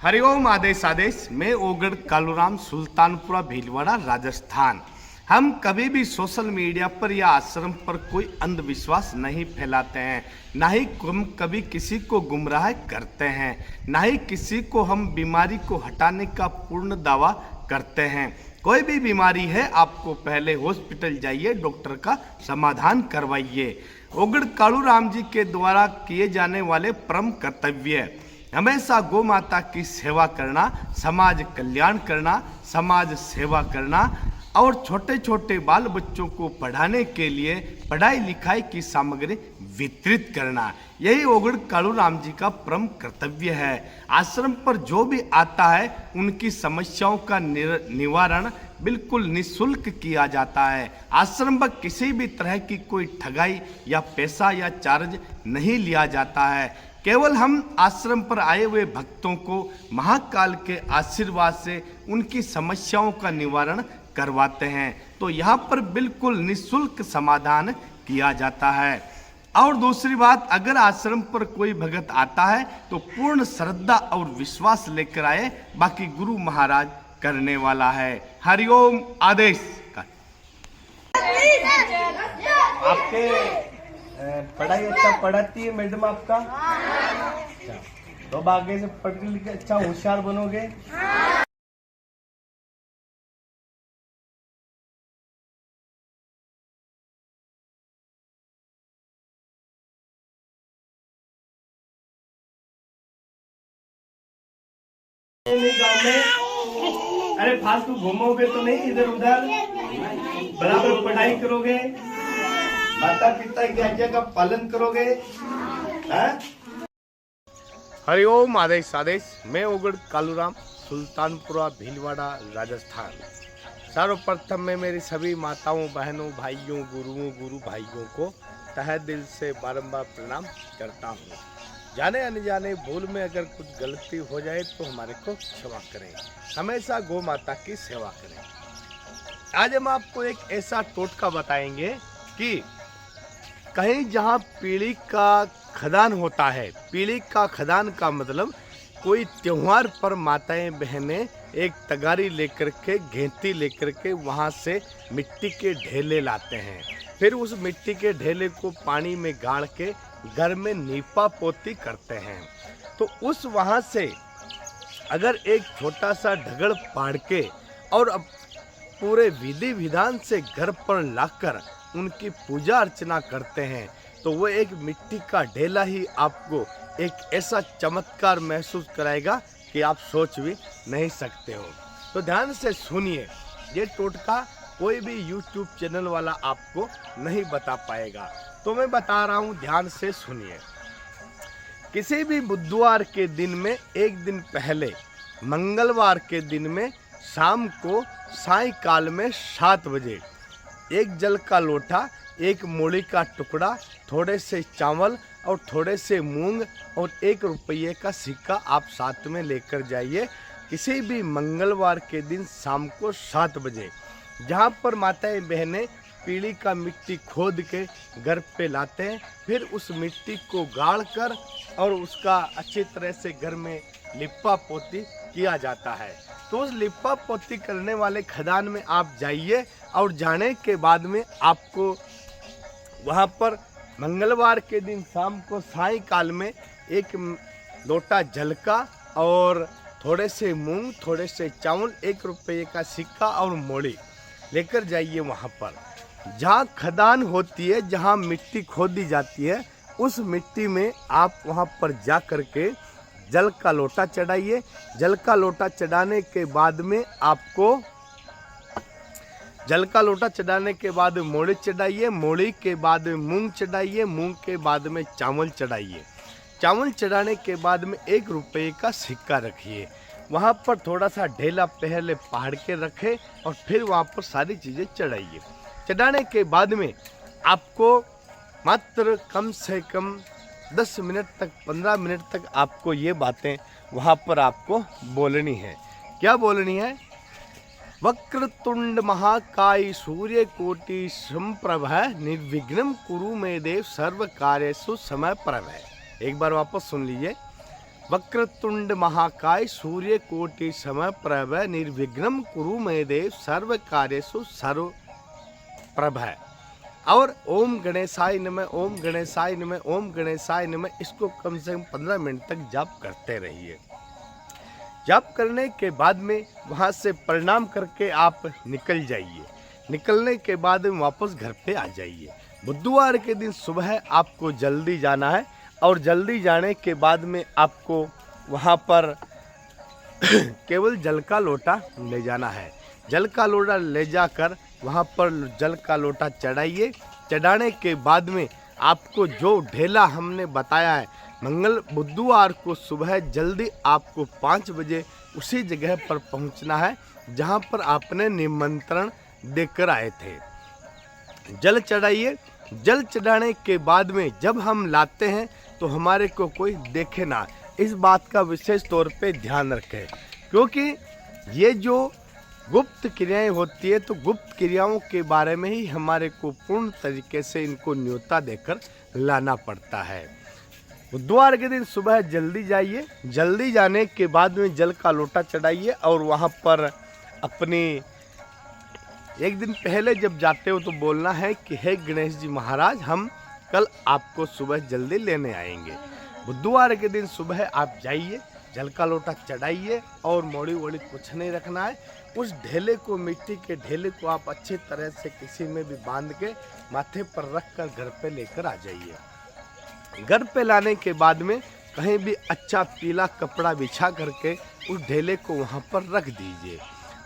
हरिओम आदेश आदेश। मैं ओगढ़ कालूराम, सुल्तानपुरा भीलवाड़ा, राजस्थान। हम कभी भी सोशल मीडिया पर या आश्रम पर कोई अंधविश्वास नहीं फैलाते हैं, ना ही हम कभी किसी को गुमराह करते हैं, ना ही किसी को हम बीमारी को हटाने का पूर्ण दावा करते हैं। कोई भी बीमारी है, आपको पहले हॉस्पिटल जाइए, डॉक्टर का समाधान करवाइए। ओगढ़ कालूराम जी के द्वारा किए जाने वाले परम कर्तव्य हमेशा गौ माता की सेवा करना, समाज कल्याण करना, समाज सेवा करना और छोटे छोटे बाल बच्चों को पढ़ाने के लिए पढ़ाई लिखाई की सामग्री वितरित करना, यही ओगढ़ कालूराम जी का परम कर्तव्य है। आश्रम पर जो भी आता है उनकी समस्याओं का निवारण बिल्कुल निःशुल्क किया जाता है। आश्रम पर किसी भी तरह की कोई ठगाई या पैसा या चार्ज नहीं लिया जाता है। केवल हम आश्रम पर आए हुए भक्तों को महाकाल के आशीर्वाद से उनकी समस्याओं का निवारण करवाते हैं। तो यहाँ पर बिल्कुल निःशुल्क समाधान किया जाता है। और दूसरी बात, अगर आश्रम पर कोई भगत आता है तो पूर्ण श्रद्धा और विश्वास लेकर आए, बाकी गुरु महाराज करने वाला है। हरिओम आदेश। आपके पढ़ाई अच्छा पढ़ाती है मैडम आपका? अच्छा, तो अब आगे से पढ़ लिख के अच्छा होशियार बनोगे। गाँव में अरे फालतू घूमोगे तो नहीं, इधर उधर बराबर पढ़ाई करोगे, माता पिता की आज्ञा का पालन करोगे। हरिओम आदेश आदेश। मैं ओगढ़ कालूराम, सुल्तानपुरा भीलवाड़ा, राजस्थान। सर्वप्रथम मैं मेरी सभी माताओं, बहनों, भाइयों, गुरुओं, गुरु भाइयों को तहे दिल से बारंबार प्रणाम करता हूँ। जाने अनजाने भूल में अगर कुछ गलती हो जाए तो हमारे को क्षमा करें। हमेशा गौ माता की सेवा करें। आज हम आपको एक ऐसा टोटका बताएंगे कि कहीं जहाँ पीढ़ी का खदान होता है, पीढ़ी का खदान का मतलब कोई त्योहार पर माताएं बहनें एक तगारी लेकर के, घेंती लेकर के वहाँ से मिट्टी के ढेले लाते हैं। फिर उस मिट्टी के ढेले को पानी में गाड़ के घर में नीपा पोती करते हैं। तो उस वहाँ से अगर एक छोटा सा ढगड़ पाड़ के और अब पूरे विधि विधान से घर पर लाकर उनकी पूजा अर्चना करते हैं, तो वो एक मिट्टी का ढेला ही आपको एक ऐसा चमत्कार महसूस कराएगा कि आप सोच भी नहीं सकते हो। तो ध्यान से सुनिए, ये टोटका कोई भी YouTube चैनल वाला आपको नहीं बता पाएगा, तो मैं बता रहा हूँ, ध्यान से सुनिए। किसी भी बुधवार के दिन में एक दिन पहले, मंगलवार के दिन में शाम को सायंकाल में 7 बजे एक जल का लोटा, एक मूली का टुकड़ा, थोड़े से चावल और थोड़े से मूंग और 1 रुपये का सिक्का आप साथ में लेकर जाइए। किसी भी मंगलवार के दिन शाम को 7 बजे जहाँ पर माताएं बहनें पीढ़ी का मिट्टी खोद के घर पे लाते हैं, फिर उस मिट्टी को गाड़ कर और उसका अच्छी तरह से घर में लिपा पोती किया जाता है। तो उस लिपा पोती करने वाले खदान में आप जाइए और जाने के बाद में आपको वहाँ पर मंगलवार के दिन शाम को सायंकाल में 1 लोटा जल का और थोड़े से मूंग, थोड़े से चावल, 1 रुपये का सिक्का और मोड़ी लेकर जाइए। वहाँ पर जहाँ खदान होती है, जहाँ मिट्टी खोदी जाती है, उस मिट्टी में आप वहाँ पर जा कर के जल का लोटा चढ़ाइए। जल का लोटा चढ़ाने के बाद में आपको जल का लोटा चढ़ाने के बाद मोड़ी चढ़ाइए, मोड़ी के बाद मूंग चढ़ाइए, मूंग के बाद में चावल चढ़ाइए। चावल चढ़ाने के बाद में 1 रुपये का सिक्का रखिए। वहाँ पर थोड़ा सा ढेला पहले पहाड़ के रखें और फिर वहाँ पर सारी चीज़ें चढ़ाइए। चढ़ाने के बाद में आपको मात्र कम से कम 10 मिनट तक, 15 मिनट तक आपको ये बातें वहाँ पर आपको बोलनी है। क्या बोलनी है? वक्रतुंड महाकाय सूर्य कोटि समप्रभ निर्विघ्नं कुरु मे देव सर्व कार्येषु समय प्रभ। एक बार वापस सुन लीजिए। वक्रतुंड महाकाय सूर्य कोटि समय प्रभ निर्विघ्नं कुरु मे देव सर्व कार्येषु सर्व प्रभ। और ओम गणेशाय नमः, ओम गणेशाय नमः, ओम गणेशाय नमः, इसको कम से कम 15 मिनट तक जाप करते रहिए। जाप करने के बाद में वहाँ से प्रणाम करके आप निकल जाइए। निकलने के बाद में वापस घर पे आ जाइए। बुधवार के दिन सुबह आपको जल्दी जाना है और जल्दी जाने के बाद में आपको वहाँ पर केवल जल का लोटा ले जाना है। जल का लोटा ले जाकर वहाँ पर जल का लोटा चढ़ाइए। चढ़ाने के बाद में आपको जो ढेला हमने बताया है, बुधवार को सुबह जल्दी आपको 5 बजे उसी जगह पर पहुँचना है जहाँ पर आपने निमंत्रण देकर आए थे। जल चढ़ाइए। जल चढ़ाने के बाद में जब हम लाते हैं तो हमारे को कोई देखे ना, इस बात का विशेष तौर पे ध्यान रखें, क्योंकि ये जो गुप्त क्रियाएं होती है तो गुप्त क्रियाओं के बारे में ही हमारे को पूर्ण तरीके से इनको न्योता देकर लाना पड़ता है। बुधवार के दिन सुबह जल्दी जाइए। जल्दी जाने के बाद में जल का लोटा चढ़ाइए और वहाँ पर अपनी एक दिन पहले जब जाते हो तो बोलना है कि हे गणेश जी महाराज, हम कल आपको सुबह जल्दी लेने आएंगे। बुधवार के दिन सुबह आप जाइए, जल का लोटा चढ़ाइए और मोड़ी वोड़ी कुछ नहीं रखना है। उस ढेले को, मिट्टी के ढेले को आप अच्छी तरह से किसी में भी बांध के माथे पर रख कर घर पे लेकर आ जाइए। घर पे लाने के बाद में कहीं भी अच्छा पीला कपड़ा बिछा करके उस ढेले को वहाँ पर रख दीजिए।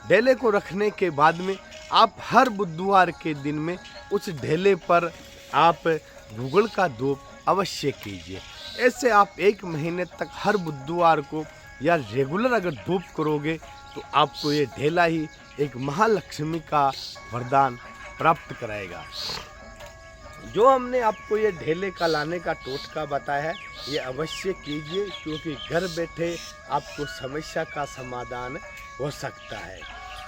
ढेले को रखने के बाद में आप हर बुधवार के दिन में उस ढेले पर आप गूगल का धूप अवश्य कीजिए। ऐसे आप 1 महीने तक हर बुधवार को या रेगुलर अगर धूप करोगे तो आपको ये ढेला ही एक महालक्ष्मी का वरदान प्राप्त कराएगा। जो हमने आपको ये ढेले का लाने का टोटका बताया है, ये अवश्य कीजिए, क्योंकि घर बैठे आपको समस्या का समाधान हो सकता है।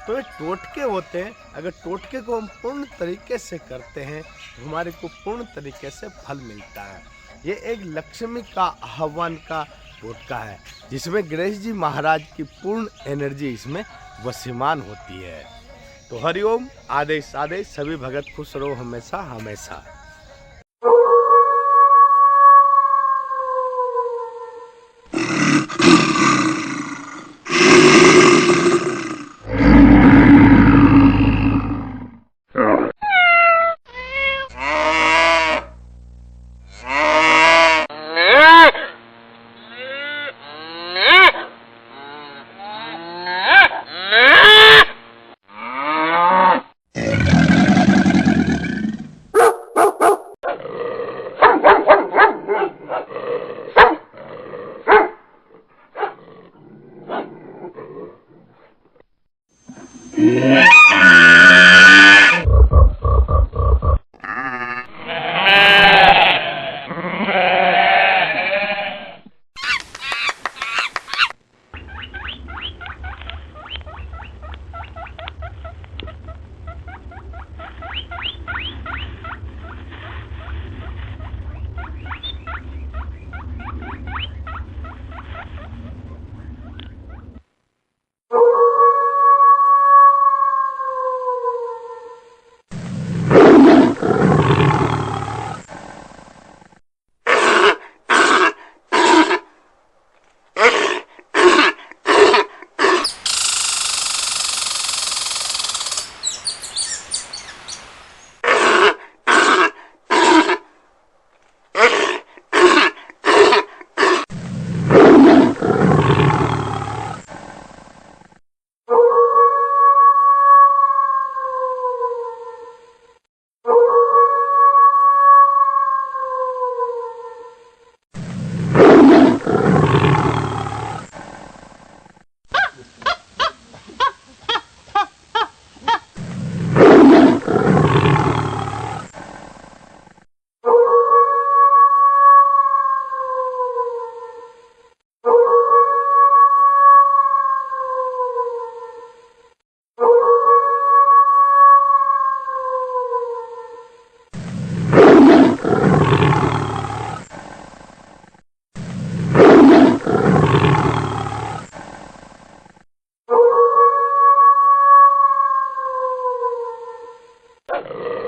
तो ये टोटके होते हैं, अगर टोटके को हम पूर्ण तरीके से करते हैं तो हमारे को पूर्ण तरीके से फल मिलता है। ये एक लक्ष्मी का आह्वान का टोटका है जिसमें गणेश जी महाराज की पूर्ण एनर्जी इसमें वसीमान होती है। तो हरिओम, आदेश आदेश, सभी भगत खुश रहो हमेशा हमेशा। है